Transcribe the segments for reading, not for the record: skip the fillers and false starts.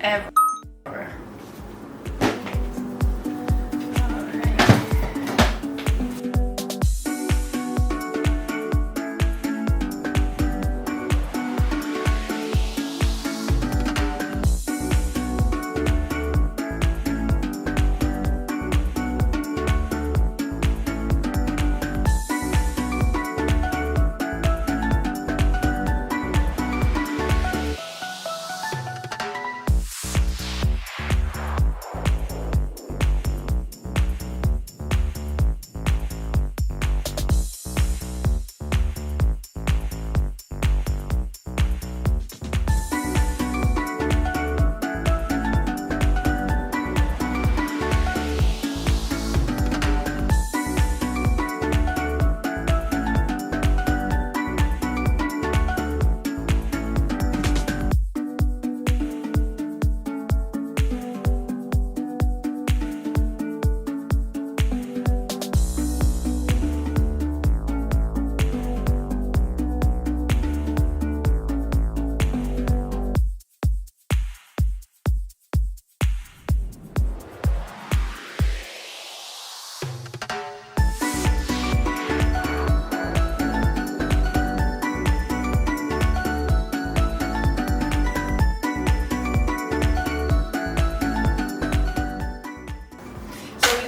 ever.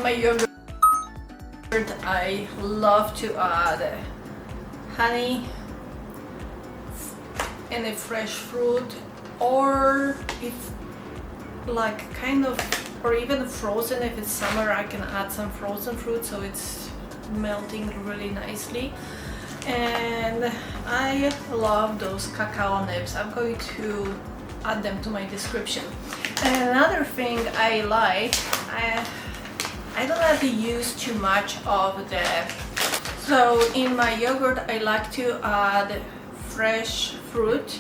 My yogurt, I love to add honey, any fresh fruit, or if like kind of, or even frozen. If it's summer, I can add some frozen fruit so it's melting really nicely. And I love those cacao nibs. I'm going to add them to my description. And another thing I like, I don't have to use too much of the, so in my yogurt I like to add fresh fruit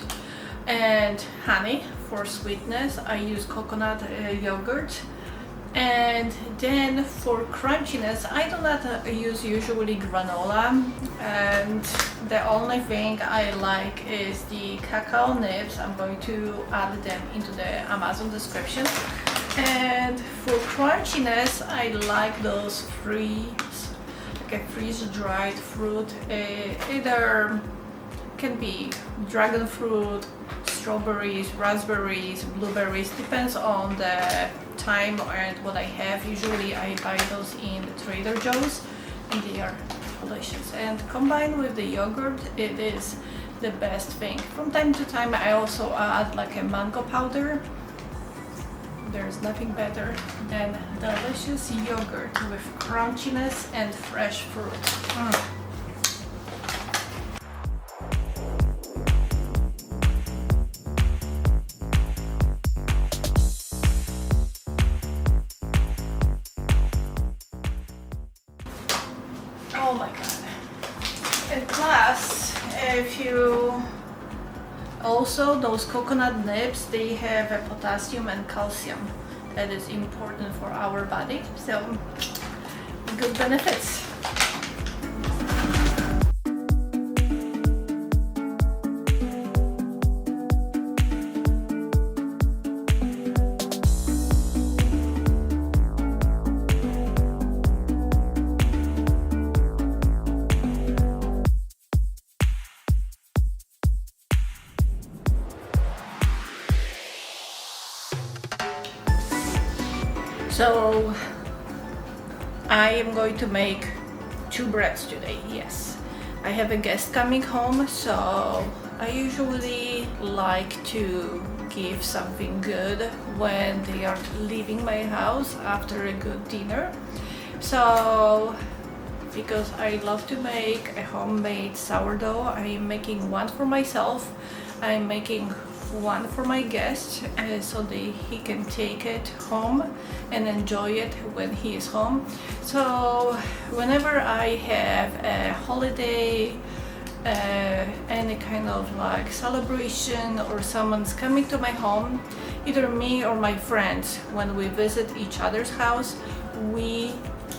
and honey for sweetness. I use coconut yogurt. And then for crunchiness, I do not use usually granola, and the only thing I like is the cacao nibs. I'm going to add them into the Amazon description. And for crunchiness, I like those freeze-dried fruit. Either can be dragon fruit, strawberries, raspberries, blueberries, depends on the time and what I have. Usually I buy those in Trader Joe's and they are delicious. And combined with the yogurt, it is the best thing. From time to time I also add like a mango powder. There's nothing better than delicious yogurt with crunchiness and fresh fruit. Oh my god. And plus, if you also, those coconut nibs, they have a potassium and calcium that is important for our body, so good benefits. So I am going to make 2 breads today. Yes, I have a guest coming home, so I usually like to give something good when they are leaving my house after a good dinner. So because I love to make a homemade sourdough, I'm making one for myself, I'm making one for my guest, so he can take it home and enjoy it when he is home. So whenever I have a holiday, any kind of like celebration, or someone's coming to my home, either me or my friends, when we visit each other's house, we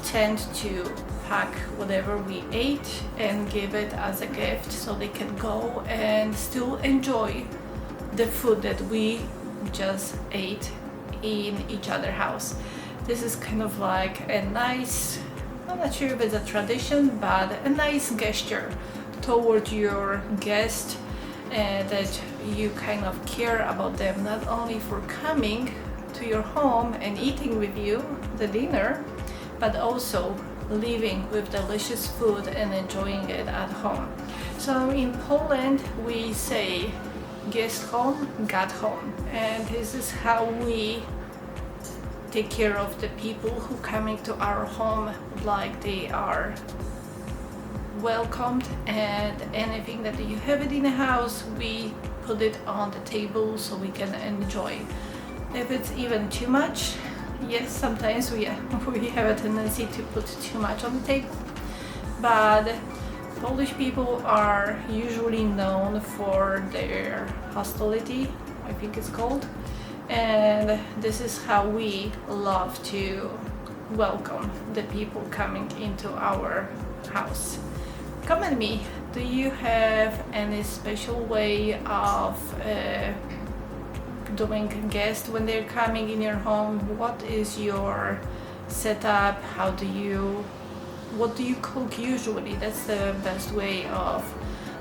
tend to pack whatever we ate and give it as a gift so they can go and still enjoy the food that we just ate in each other house. This is kind of like a nice, I'm not sure if it's a tradition, but a nice gesture toward your guest, that you kind of care about them, not only for coming to your home and eating with you the dinner, but also living with delicious food and enjoying it at home. So in Poland we say guest home, God home, and this is how we take care of the people who coming to our home, like they are welcomed, and anything that you have it in the house, we put it on the table so we can enjoy. If it's even too much, yes, sometimes we have a tendency to put too much on the table, but Polish people are usually known for their hospitality, I think it's called, and this is how we love to welcome the people coming into our house. Comment me, do you have any special way of doing guests when they're coming in your home? What is your setup? What do you cook usually? That's the best way of,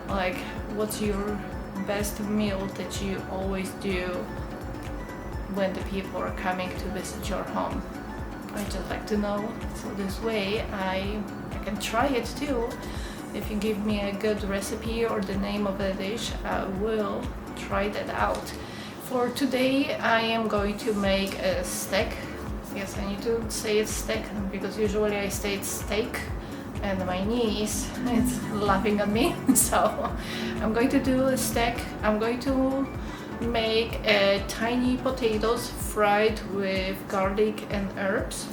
like, what's your best meal that you always do when the people are coming to visit your home? I just like to know, so this way I can try it too. If you give me a good recipe or the name of the dish, I will try that out. For today I am going to make a steak. Yes, I need to say it's steak because usually I say it's steak and my niece is laughing at me. So I'm going to do a steak. I'm going to make tiny potatoes fried with garlic and herbs,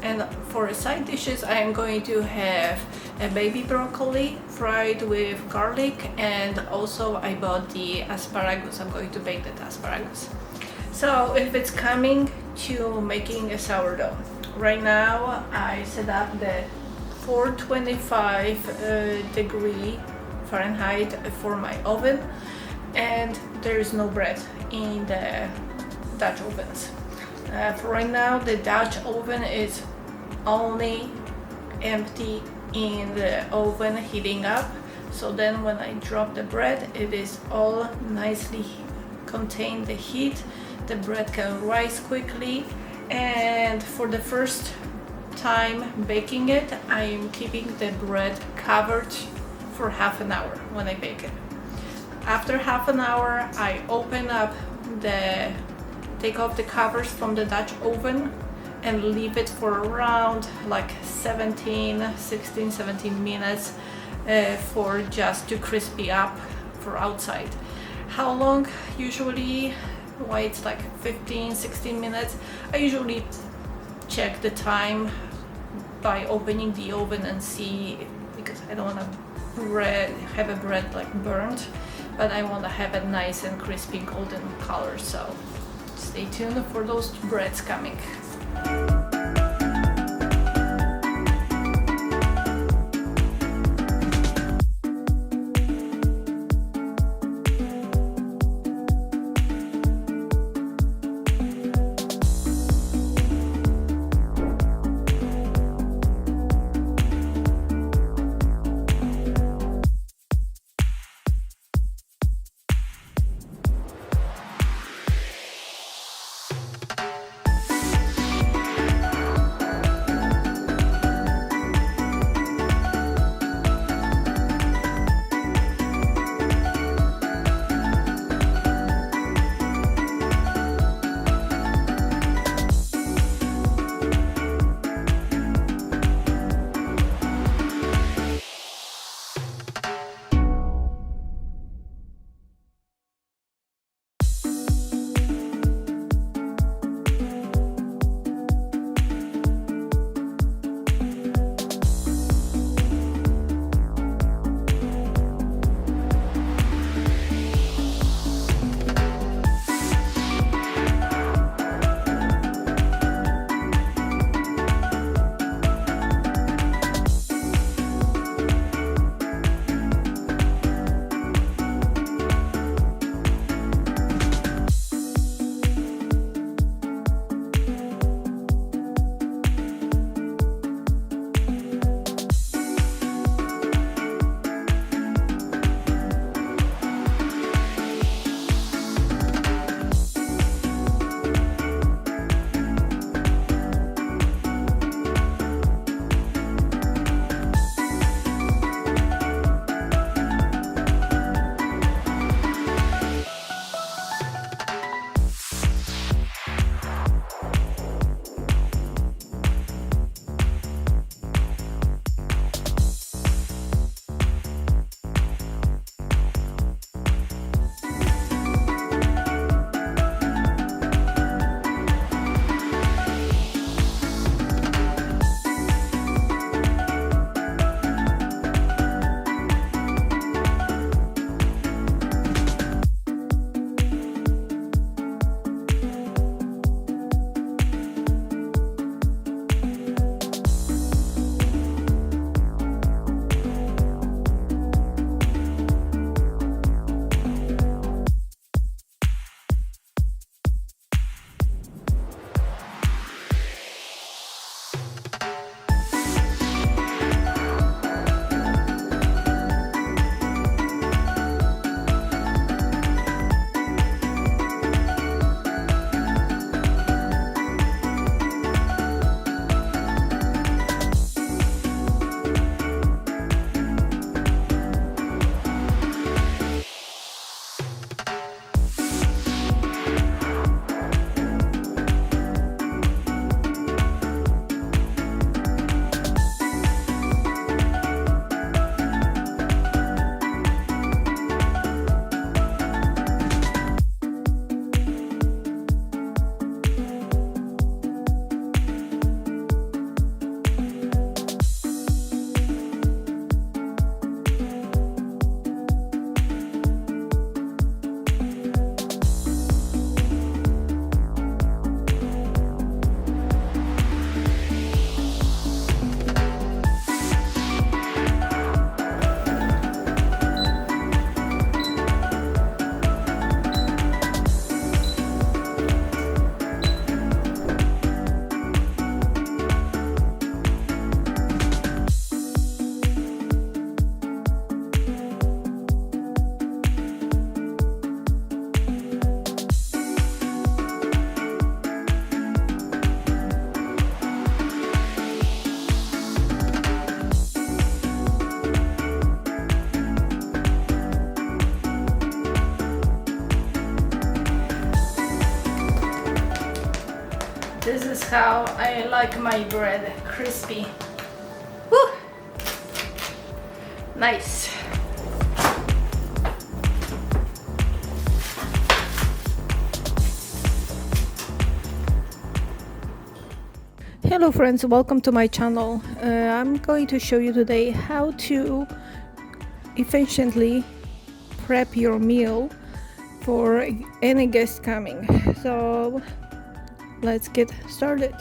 and for side dishes I am going to have a baby broccoli fried with garlic, and also I bought the asparagus. I'm going to bake that asparagus. So if it's coming to making a sourdough, right now I set up the 425 degree Fahrenheit for my oven, and there is no bread in the Dutch ovens. For right now the Dutch oven is only empty in the oven heating up, so then when I drop the bread it is all nicely contain the heat. The bread can rise quickly, and for the first time baking it I am keeping the bread covered for half an hour when I bake it. After half an hour I take off the covers from the Dutch oven and leave it for around like 16, 17 minutes for just to crispy up for outside. How long? Usually, why it's like 15, 16 minutes. I usually check the time by opening the oven and see, because I don't want to have a bread like burnt, but I want to have a nice and crispy golden color. So stay tuned for those breads coming. This is how I like my bread, crispy. Woo! Nice. Hello friends, welcome to my channel. I'm going to show you today how to efficiently prep your meal for any guest coming. So let's get started.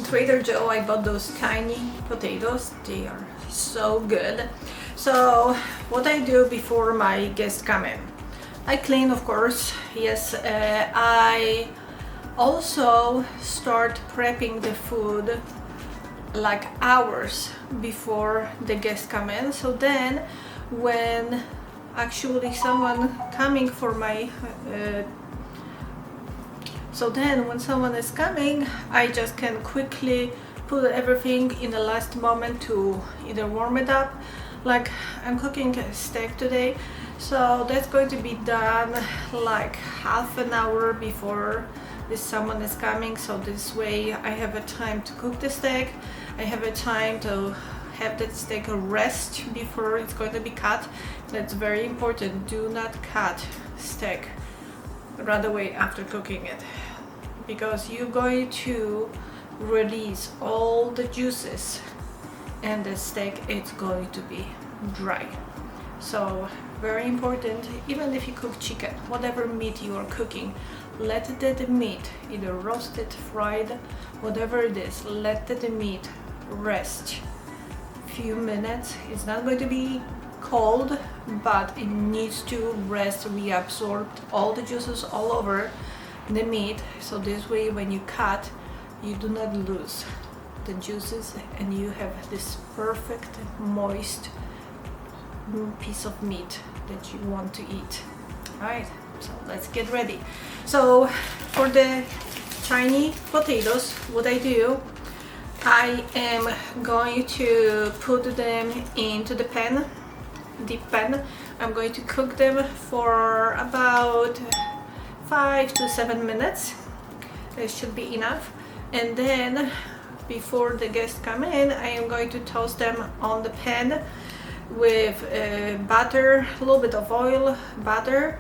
Trader Joe, I bought those tiny potatoes. They are so good. So what I do before my guests come in, I clean, of course. Yes, I also start prepping the food like hours before the guests come in. So then when actually someone coming for my So then when someone is coming, I just can quickly put everything in the last moment to either warm it up. Like I'm cooking a steak today, so that's going to be done like half an hour before this someone is coming. So this way I have a time to cook the steak. I have a time to have that steak rest before it's going to be cut. That's very important. Do not cut steak right away after cooking it, because you're going to release all the juices and the steak is going to be dry. So very important, even if you cook chicken, whatever meat you are cooking, let the meat, either roasted, fried, whatever it is, let the meat rest few minutes. It's not going to be cold, but it needs to rest, reabsorb all the juices all over the meat. So this way when you cut, you do not lose the juices and you have this perfect moist piece of meat that you want to eat. Alright, so let's get ready. So for the tiny potatoes, what I do, I am going to put them into the pan, deep pan. I'm going to cook them for about 5 to 7 minutes. It should be enough. And then before the guests come in, I am going to toast them on the pan with butter, a little bit of oil, butter,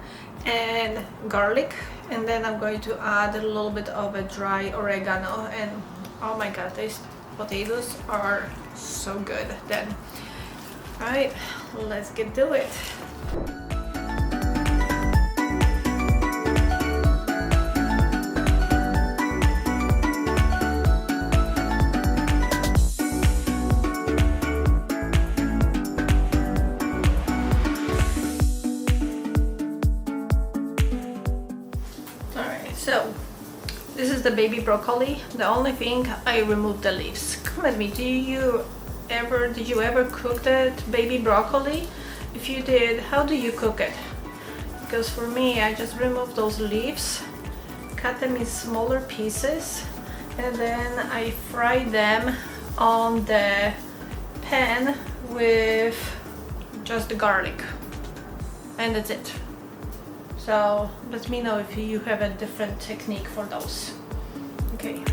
and garlic, and then I'm going to add a little bit of a dry oregano, and oh my god, these potatoes are so good then. All right, let's get to it. So this is the baby broccoli. The only thing, I removed the leaves. Come at me, did you ever cook that baby broccoli? If you did, how do you cook it? Because for me, I just remove those leaves, cut them in smaller pieces, and then I fry them on the pan with just the garlic, and that's it. So let me know if you have a different technique for those. Okay.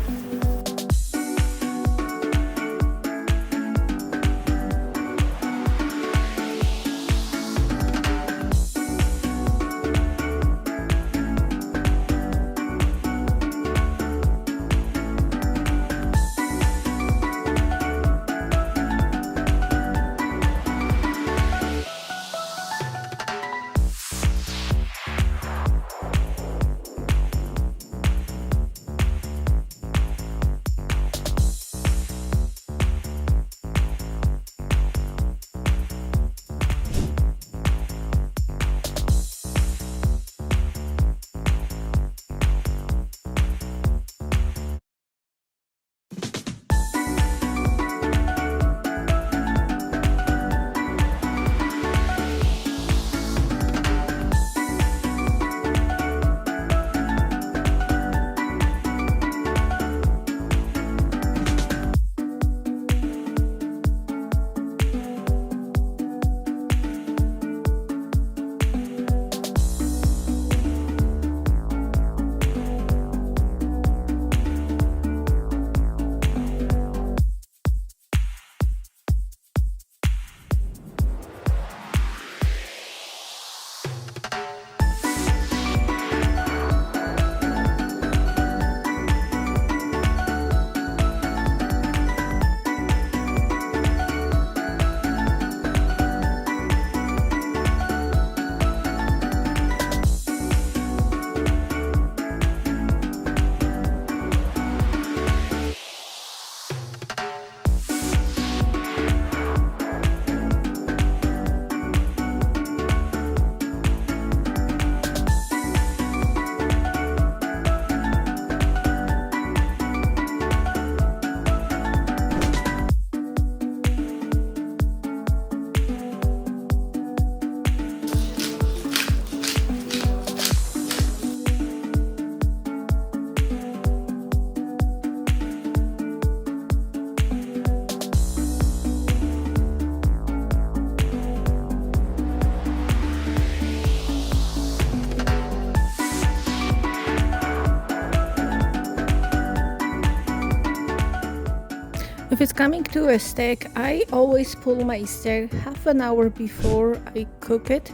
If it's coming to a steak, I always pull my steak half an hour before I cook it,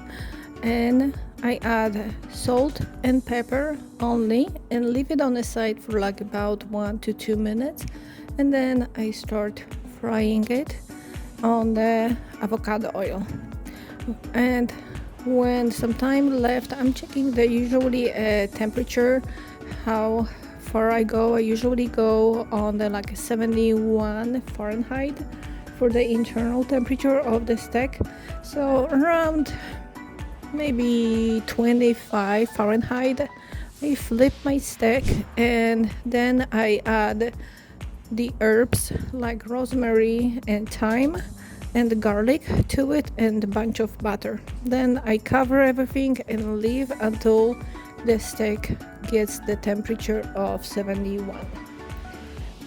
and I add salt and pepper only and leave it on the side for like about 1 to 2 minutes, and then I start frying it on the avocado oil. And when some time left, I'm checking the usually temperature, how far I go. I usually go on the like 71 Fahrenheit for the internal temperature of the steak, so around maybe 25 Fahrenheit. I flip my steak and then I add the herbs like rosemary and thyme and the garlic to it and a bunch of butter. Then I cover everything and leave until the steak gets the temperature of 71.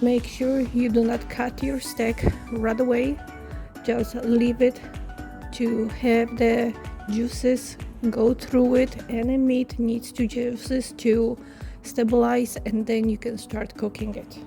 Make sure you do not cut your steak right away. Just leave it to have the juices go through it, and the meat needs to juices to stabilize, and then you can start cooking it.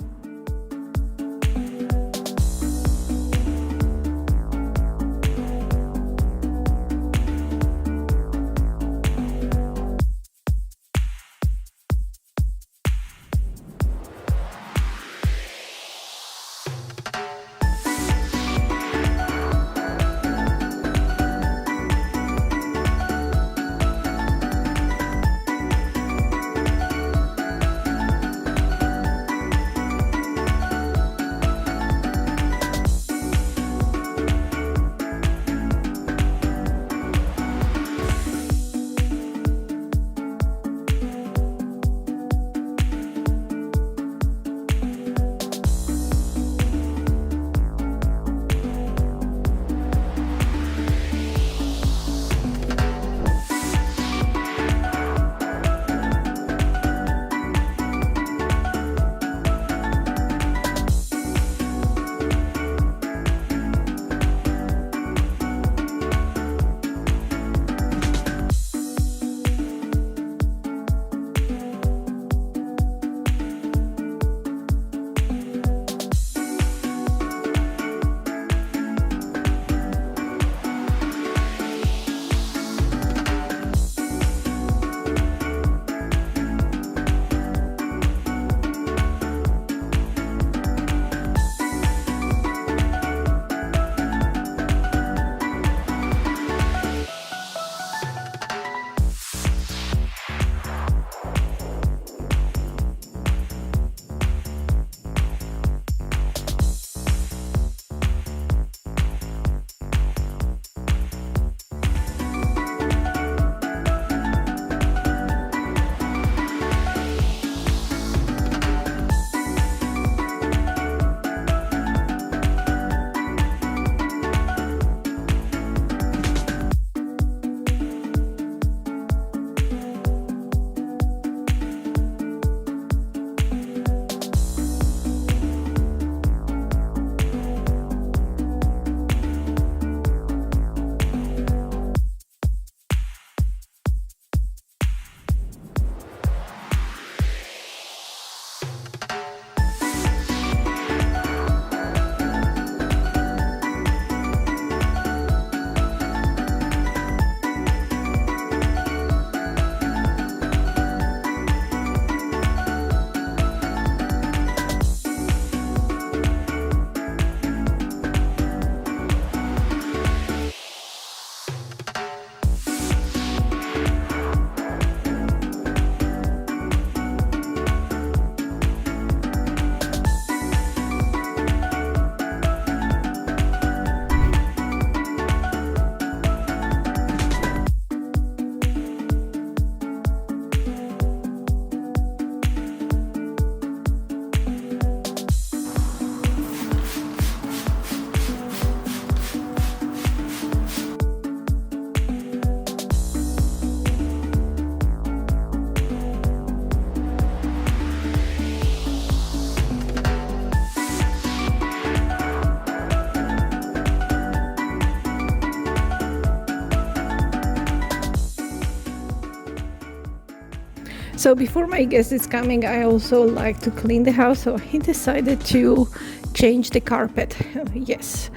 So before my guest is coming, I also like to clean the house. So he decided to change the carpet. Yes,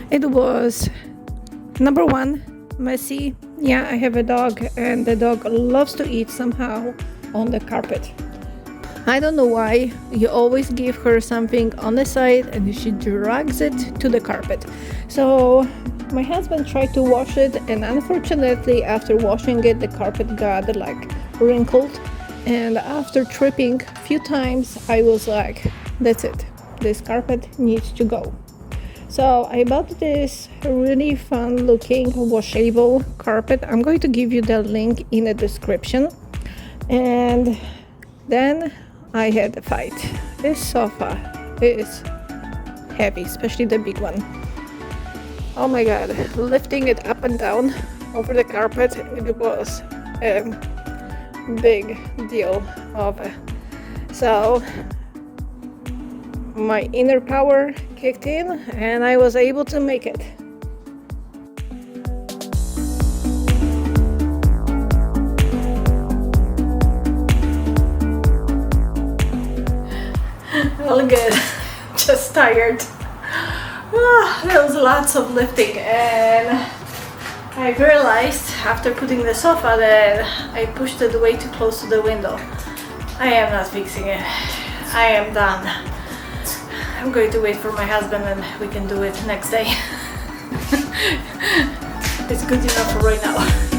it was number one, messy. Yeah, I have a dog, and the dog loves to eat somehow on the carpet. I don't know why. You always give her something on the side and she drags it to the carpet. So my husband tried to wash it, and unfortunately after washing it the carpet got like wrinkled, and after tripping a few times I was like, that's it, this carpet needs to go. So I bought this really fun looking washable carpet. I'm going to give you the link in the description. And then I had a fight. This sofa is heavy, especially the big one. Oh my god, lifting it up and down over the carpet, it was a big deal so my inner power kicked in and I was able to make it. All good. Just tired. There was lots of lifting, and I realized after putting the sofa that I pushed it way too close to the window. I am not fixing it. I am done. I'm going to wait for my husband and we can do it next day. It's good enough for right now.